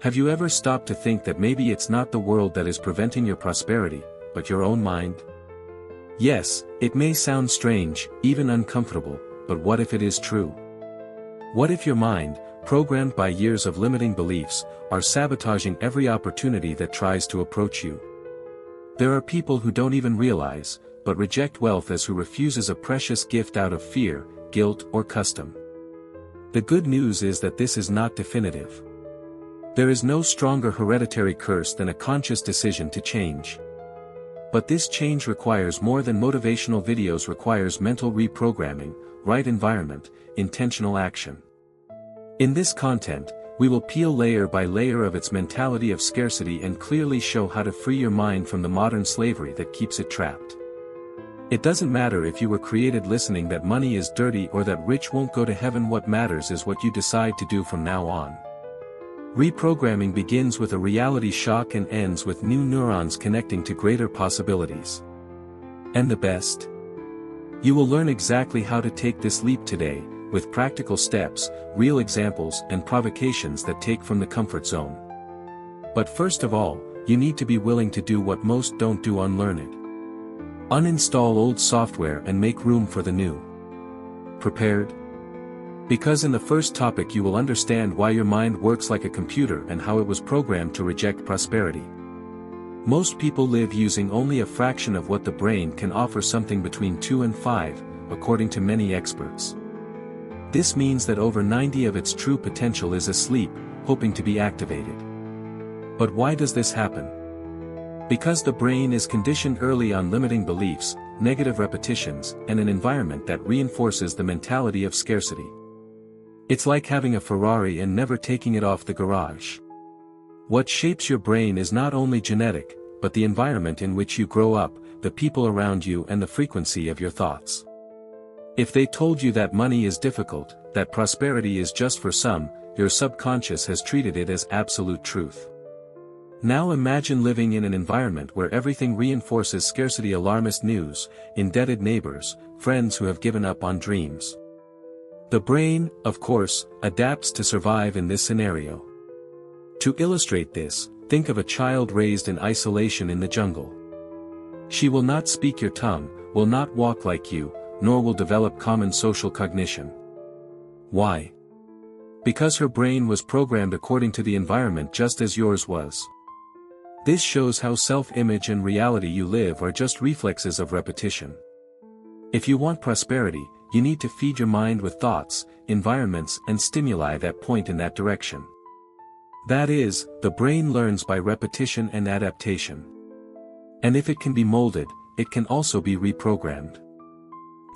Have you ever stopped to think that maybe it's not the world that is preventing your prosperity, but your own mind? Yes, it may sound strange, even uncomfortable, but what if it is true? What if your mind, programmed by years of limiting beliefs, are sabotaging every opportunity that tries to approach you? There are people who don't even realize, but reject wealth as who refuses a precious gift out of fear, guilt, or custom. The good news is that this is not definitive. There is no stronger hereditary curse than a conscious decision to change. But this change requires more than motivational videos, requires mental reprogramming, right environment, intentional action. In this content, we will peel layer by layer of its mentality of scarcity and clearly show how to free your mind from the modern slavery that keeps it trapped. It doesn't matter if you were created listening that money is dirty or that rich won't go to heaven. What matters is what you decide to do from now on. Reprogramming begins with a reality shock and ends with new neurons connecting to greater possibilities. And the best? You will learn exactly how to take this leap today, with practical steps, real examples and provocations that take from the comfort zone. But first of all, you need to be willing to do what most don't do: unlearn it. Uninstall old software and make room for the new. Prepared? Because in the first topic you will understand why your mind works like a computer and how it was programmed to reject prosperity. Most people live using only a fraction of what the brain can offer, something between 2 and 5, according to many experts. This means that over 90% of its true potential is asleep, hoping to be activated. But why does this happen? Because the brain is conditioned early on limiting beliefs, negative repetitions, and an environment that reinforces the mentality of scarcity. It's like having a Ferrari and never taking it off the garage. What shapes your brain is not only genetic, but the environment in which you grow up, the people around you, and the frequency of your thoughts. If they told you that money is difficult, that prosperity is just for some, your subconscious has treated it as absolute truth. Now imagine living in an environment where everything reinforces scarcity: alarmist news, indebted neighbors, friends who have given up on dreams. The brain, of course, adapts to survive in this scenario. To illustrate this, think of a child raised in isolation in the jungle. She will not speak your tongue, will not walk like you, nor will develop common social cognition. Why? Because her brain was programmed according to the environment just as yours was. This shows how self-image and reality you live are just reflexes of repetition. If you want prosperity, you need to feed your mind with thoughts, environments, and stimuli that point in that direction. That is, the brain learns by repetition and adaptation. And if it can be molded, it can also be reprogrammed.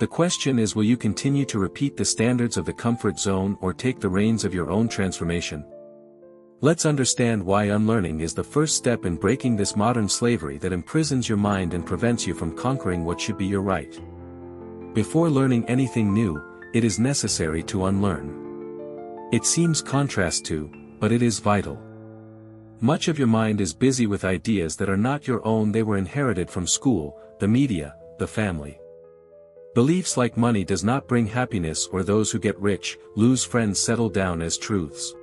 The question is, will you continue to repeat the standards of the comfort zone or take the reins of your own transformation? Let's understand why unlearning is the first step in breaking this modern slavery that imprisons your mind and prevents you from conquering what should be your right. Before learning anything new, it is necessary to unlearn. It seems contrast to, but it is vital. Much of your mind is busy with ideas that are not your own. They were inherited from school, the media, the family. Beliefs like money does not bring happiness or those who get rich, lose friends settle down as truths.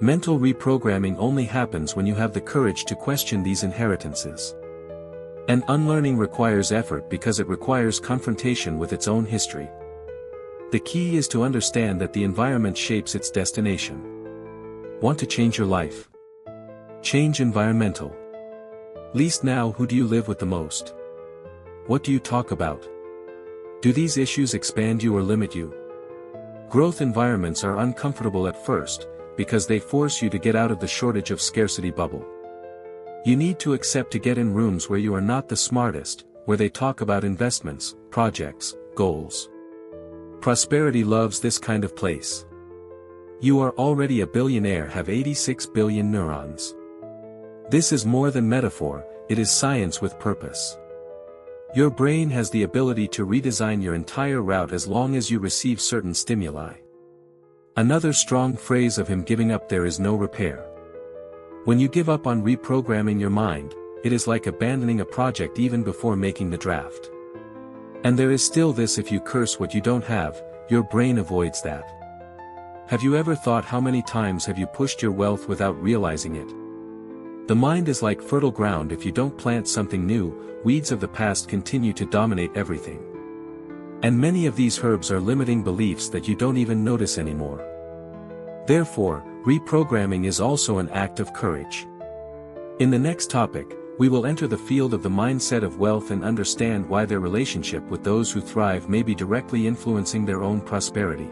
Mental reprogramming only happens when you have the courage to question these inheritances. And unlearning requires effort because it requires confrontation with its own history. The key is to understand that the environment shapes its destination. Want to change your life? Change environmental. Least now, who do you live with the most? What do you talk about? Do these issues expand you or limit you? Growth environments are uncomfortable at first, because they force you to get out of the shortage of scarcity bubble. You need to accept to get in rooms where you are not the smartest, where they talk about investments, projects, goals. Prosperity loves this kind of place. You are already a billionaire, have 86 billion neurons. This is more than metaphor, it is science with purpose. Your brain has the ability to redesign your entire route as long as you receive certain stimuli. Another strong phrase of him giving up: there is no repair. When you give up on reprogramming your mind, it is like abandoning a project even before making the draft. And there is still this: if you curse what you don't have, your brain avoids that. Have you ever thought how many times have you pushed your wealth without realizing it? The mind is like fertile ground. If you don't plant something new, weeds of the past continue to dominate everything. And many of these herbs are limiting beliefs that you don't even notice anymore. Therefore, reprogramming is also an act of courage. In the next topic, we will enter the field of the mindset of wealth and understand why their relationship with those who thrive may be directly influencing their own prosperity.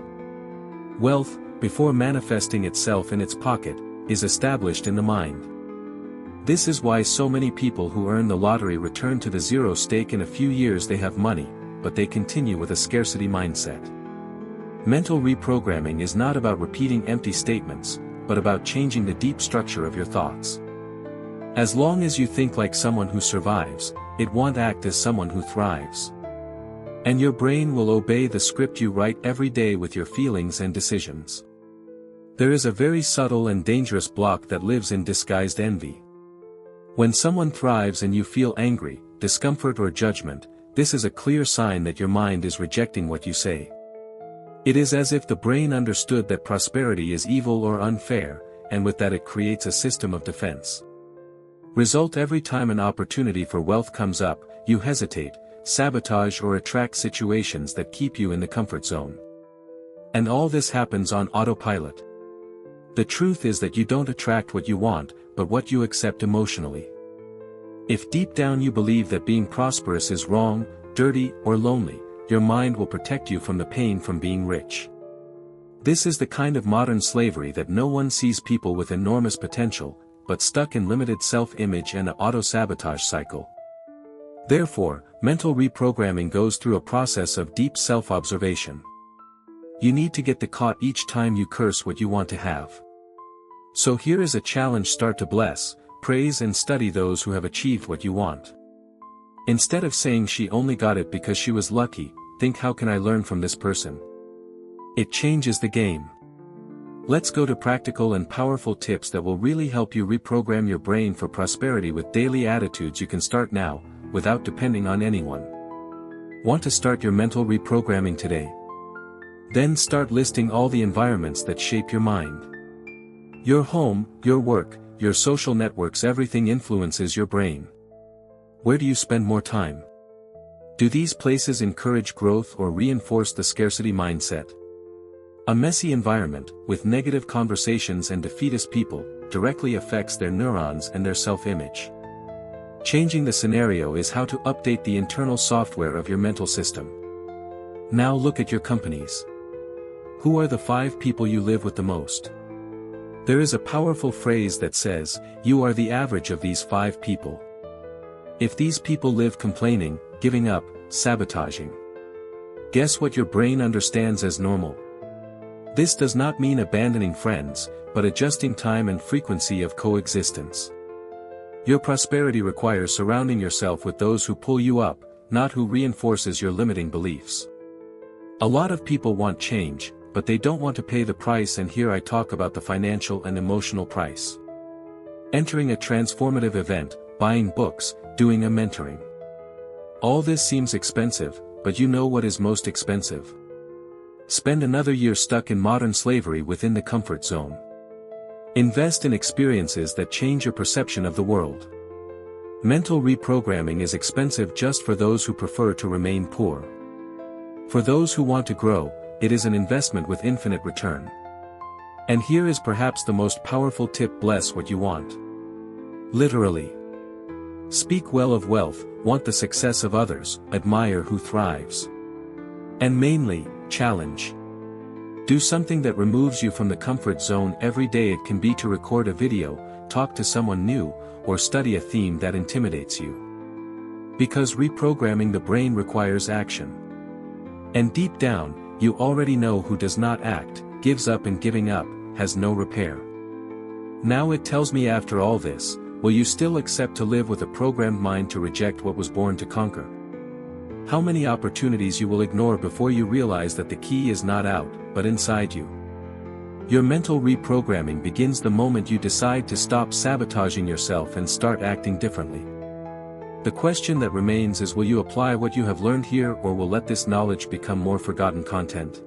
Wealth, before manifesting itself in its pocket, is established in the mind. This is why so many people who earn the lottery return to the zero stake. In a few years they have money, but they continue with a scarcity mindset. Mental reprogramming is not about repeating empty statements, but about changing the deep structure of your thoughts. As long as you think like someone who survives, it won't act as someone who thrives. And your brain will obey the script you write every day with your feelings and decisions. There is a very subtle and dangerous block that lives in disguised envy. When someone thrives and you feel angry, discomfort or judgment, this is a clear sign that your mind is rejecting what you say. It is as if the brain understood that prosperity is evil or unfair, and with that it creates a system of defense. Result: every time an opportunity for wealth comes up, you hesitate, sabotage or attract situations that keep you in the comfort zone. And all this happens on autopilot. The truth is that you don't attract what you want, but what you accept emotionally. If deep down you believe that being prosperous is wrong, dirty, or lonely, your mind will protect you from the pain from being rich. This is the kind of modern slavery that no one sees: people with enormous potential, but stuck in limited self-image and an auto-sabotage cycle. Therefore, mental reprogramming goes through a process of deep self-observation. You need to get the caught each time you curse what you want to have. So here is a challenge: start to bless, praise and study those who have achieved what you want. Instead of saying she only got it because she was lucky, think, how can I learn from this person? It changes the game. Let's go to practical and powerful tips that will really help you reprogram your brain for prosperity with daily attitudes. You can start now, without depending on anyone. Want to start your mental reprogramming today? Then start listing all the environments that shape your mind. Your home, your work, your social networks, everything influences your brain. Where do you spend more time? Do these places encourage growth or reinforce the scarcity mindset? A messy environment, with negative conversations and defeatist people, directly affects their neurons and their self-image. Changing the scenario is how to update the internal software of your mental system. Now look at your companies. Who are the 5 people you live with the most? There is a powerful phrase that says, you are the average of these 5 people. If these people live complaining, giving up, sabotaging, guess what your brain understands as normal? This does not mean abandoning friends, but adjusting time and frequency of coexistence. Your prosperity requires surrounding yourself with those who pull you up, not who reinforces your limiting beliefs. A lot of people want change, but they don't want to pay the price, and here I talk about the financial and emotional price. Entering a transformative event, buying books, doing a mentoring. All this seems expensive, but you know what is most expensive? Spend another year stuck in modern slavery within the comfort zone. Invest in experiences that change your perception of the world. Mental reprogramming is expensive just for those who prefer to remain poor. For those who want to grow, it is an investment with infinite return. And here is perhaps the most powerful tip: bless what you want. Literally. Speak well of wealth, want the success of others, admire who thrives. And mainly, challenge. Do something that removes you from the comfort zone every day. It can be to record a video, talk to someone new, or study a theme that intimidates you. Because reprogramming the brain requires action. And deep down, you already know who does not act, gives up, and giving up has no repair. Now it tells me, after all this, will you still accept to live with a programmed mind to reject what was born to conquer? How many opportunities you will ignore before you realize that the key is not out, but inside you. Your mental reprogramming begins the moment you decide to stop sabotaging yourself and start acting differently. The question that remains is, will you apply what you have learned here, or will let this knowledge become more forgotten content?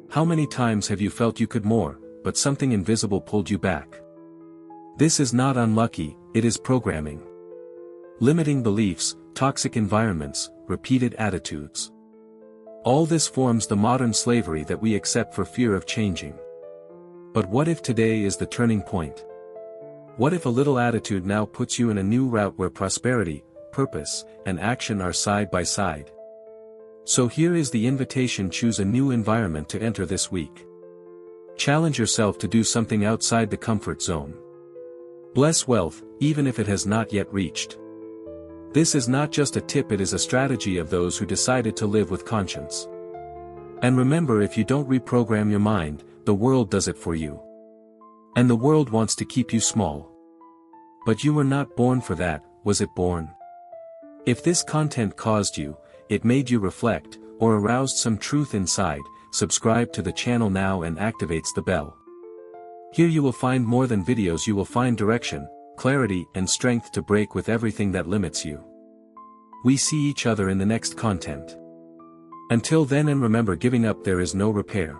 How many times have you felt you could more, but something invisible pulled you back? This is not unlucky, it is programming. Limiting beliefs, toxic environments, repeated attitudes. All this forms the modern slavery that we accept for fear of changing. But what if today is the turning point? What if a little attitude now puts you in a new route where prosperity, purpose, and action are side by side? So here is the invitation: choose a new environment to enter this week. Challenge yourself to do something outside the comfort zone. Bless wealth, even if it has not yet reached. This is not just a tip, it is a strategy of those who decided to live with conscience. And remember, if you don't reprogram your mind, the world does it for you. And the world wants to keep you small. But you were not born for that, was it born? If this content caused you, it made you reflect, or aroused some truth inside, subscribe to the channel now and activates the bell. Here you will find more than videos, you will find direction, clarity and strength to break with everything that limits you. We see each other in the next content. Until then, and remember, giving up there is no repair.